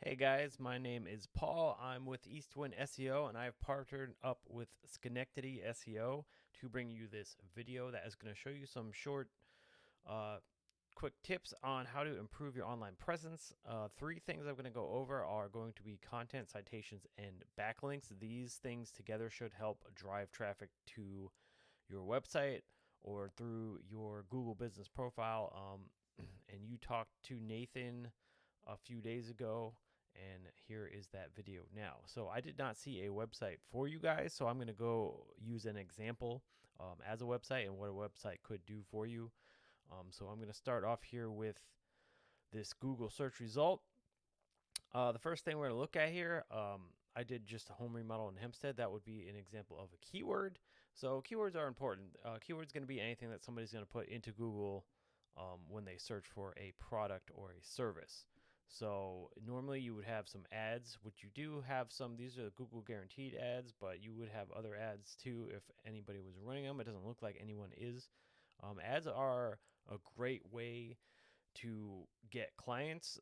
Hey guys, my name is Paul. I'm with Eastwind SEO and I've partnered up with Schenectady SEO to bring you this video that is going to show you some short, uh, quick tips on how to improve your online presence. Three things I'm going to go over are going to be content, citations, and backlinks. These things together should help drive traffic to your website or through your Google business profile. And you talked to Nathan a few days ago, and here is that video now. So I did not see a website for you guys, so I'm going to go use an example as a website and what a website could do for you. So I'm going to start off here with this Google search result. The first thing we're going to look at here, I did just a home remodel in Hempstead. That would be an example of a keyword. So keywords are important. Keyword's going to be anything that somebody's going to put into Google when they search for a product or a service. So normally you would have some ads, which you do have some. These are Google guaranteed ads, but you would have other ads too if anybody was running them. It doesn't look like anyone is. Ads are a great way to get clients.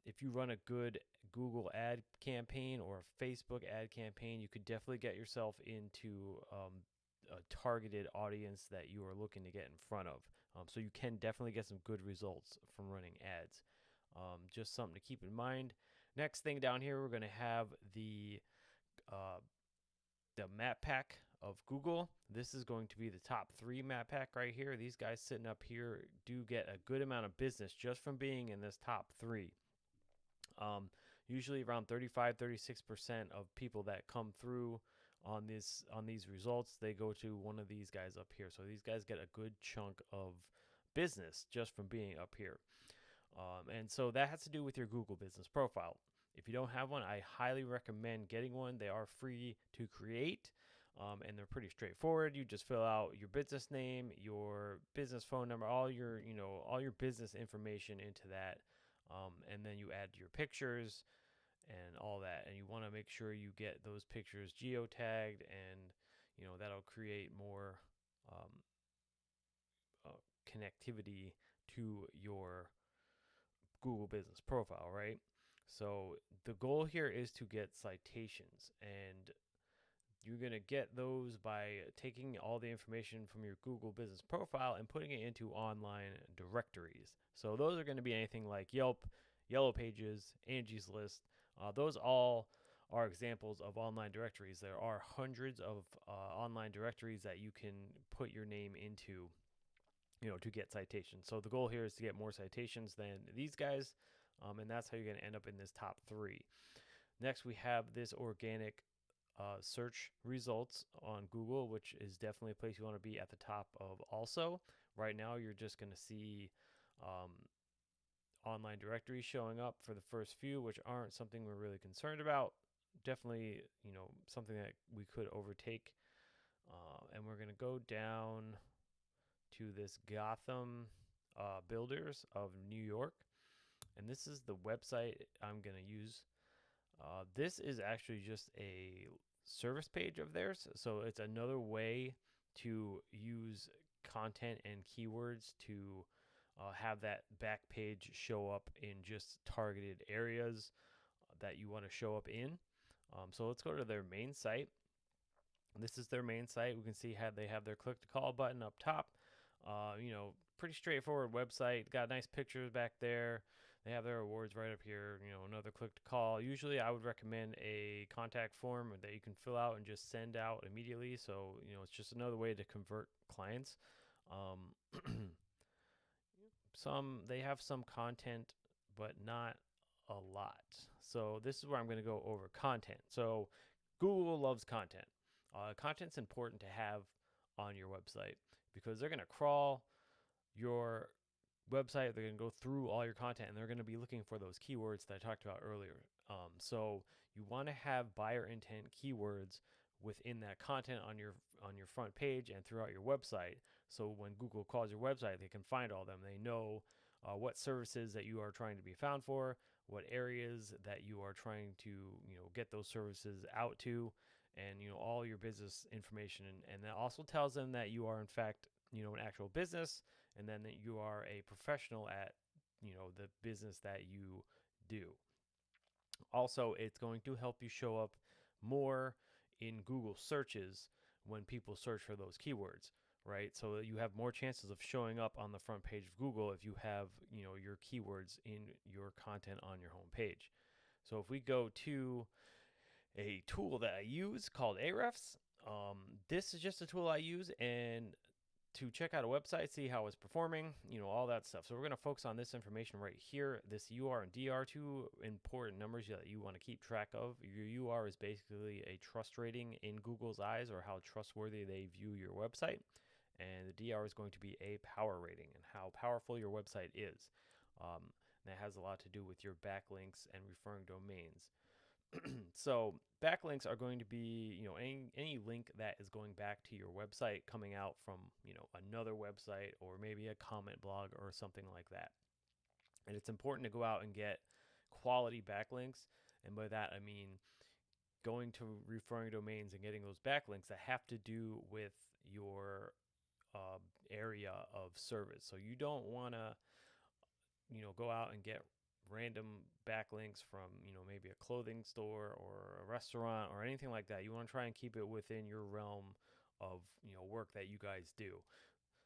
If you run a good Google ad campaign or a Facebook ad campaign, you could definitely get yourself into a targeted audience that you are looking to get in front of. So you can definitely get some good results from running ads. Just something to keep in mind. Next thing down here, we're going to have the map pack of Google. This is going to be the top 3 map pack right here. These guys sitting up here do get a good amount of business just from being in this top 3. Usually around 35-36% of people that come through on these results, they go to one of these guys up here. So these guys get a good chunk of business just from being up here. And so that has to do with your Google business profile. If you don't have one, I highly recommend getting one. They are free to create, and they're pretty straightforward. You just fill out your business name, your business phone number, all your business information into that, and then you add your pictures and all that. And you want to make sure you get those pictures geotagged, and that'll create more connectivity to your Google business profile, right? So the goal here is to get citations, and you're going to get those by taking all the information from your Google business profile and putting it into online directories. So those are going to be anything like Yelp, Yellow Pages, Angie's List. Those all are examples of online directories. There are hundreds of online directories that you can put your name into, to get citations. So the goal here is to get more citations than these guys, and that's how you're going to end up in this top 3. Next, we have this organic search results on Google, which is definitely a place you want to be at the top of. Also, right now you're just going to see online directories showing up for the first few, which aren't something we're really concerned about. Definitely, something that we could overtake. And we're going to go down to this Gotham Builders of New York. And this is the website I'm going to use. This is actually just a service page of theirs. So it's another way to use content and keywords to have that back page show up in just targeted areas that you want to show up in. So let's go to their main site. This is their main site. We can see how they have their click to call button up top. Pretty straightforward website. Got nice pictures back there. They have their awards right up here. Another click to call. Usually I would recommend a contact form that you can fill out and just send out immediately. So, it's just another way to convert clients. They have some content, but not a lot. So this is where I'm going to go over content. So Google loves content. Content's important to have on your website because they're going to crawl your website. They're going to go through all your content, and they're going to be looking for those keywords that I talked about earlier. So you want to have buyer intent keywords within that content on your front page and throughout your website. So when Google calls your website, they can find all of them. They know what services that you are trying to be found for, what areas that you are trying to get those services out to, and all your business information. And that also tells them that you are in fact an actual business, and then that you are a professional at the business that you do. Also, it's going to help you show up more in Google searches when people search for those keywords, right? So you have more chances of showing up on the front page of Google if you have, your keywords in your content on your home page. So if we go to a tool that I use called Ahrefs, this is just a tool I use and to check out a website, see how it's performing, all that stuff. So we're going to focus on this information right here. This UR and DR, two important numbers that you want to keep track of. Your UR is basically a trust rating in Google's eyes, or how trustworthy they view your website. And the DR is going to be a power rating and how powerful your website is. That has a lot to do with your backlinks and referring domains. So backlinks are going to be, any link that is going back to your website coming out from, another website or maybe a comment blog or something like that. And it's important to go out and get quality backlinks. And by that, I mean going to referring domains and getting those backlinks that have to do with your area of service. So you don't want to, go out and get random backlinks from, maybe a clothing store or a restaurant or anything like that. You want to try and keep it within your realm of, work that you guys do.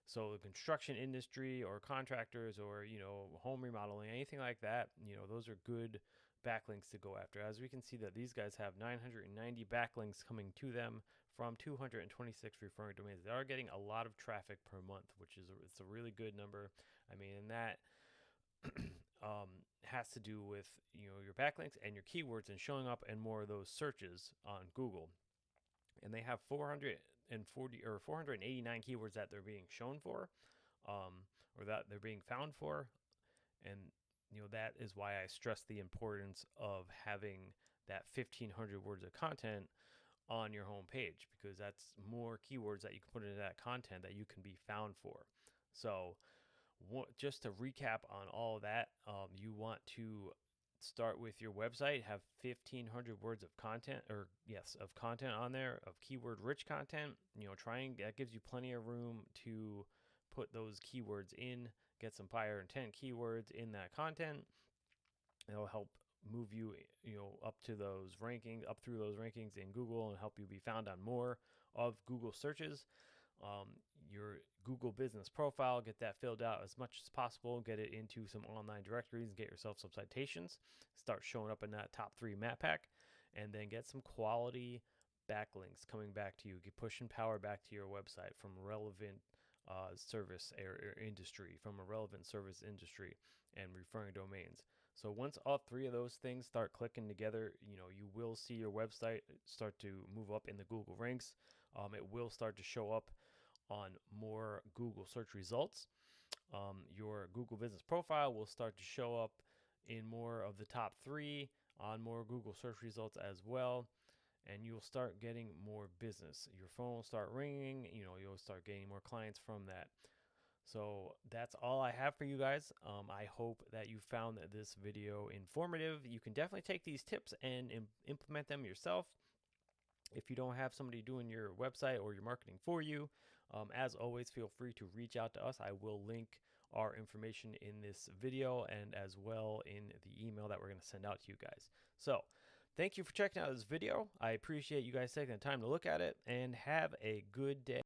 So the construction industry or contractors or, home remodeling, anything like that, those are good backlinks to go after. As we can see that these guys have 990 backlinks coming to them from 226 referring domains. They are getting a lot of traffic per month, which is it's a really good number. I mean, and that has to do with your backlinks and your keywords and showing up in more of those searches on Google. And they have 440 or 489 keywords that they're being shown for, or that they're being found for. And that is why I stress the importance of having that 1,500 words of content on your home page, because that's more keywords that you can put into that content that you can be found for. So just to recap on all of that, you want to start with your website, have 1,500 words of content, of content on there, of keyword rich content. That gives you plenty of room to put those keywords in, get some buyer intent keywords in that content. It'll help move you, up through those rankings in Google and help you be found on more of Google searches. Your Google business profile, get that filled out as much as possible, get it into some online directories and get yourself some citations, start showing up in that top 3 map pack, and then get some quality backlinks coming back to you, get pushing power back to your website from relevant service industry, and referring domains. So once all 3 of those things start clicking together, you will see your website start to move up in the Google ranks. It will start to show up on more Google search results. Your Google business profile will start to show up in more of the top 3 on more Google search results as well. And you'll start getting more business. Your phone will start ringing, you'll start getting more clients from that. So that's all I have for you guys. I hope that you found this video informative. You can definitely take these tips and implement them yourself. If you don't have somebody doing your website or your marketing for you, as always, feel free to reach out to us. I will link our information in this video and as well in the email that we're going to send out to you guys. So thank you for checking out this video. I appreciate you guys taking the time to look at it, and have a good day.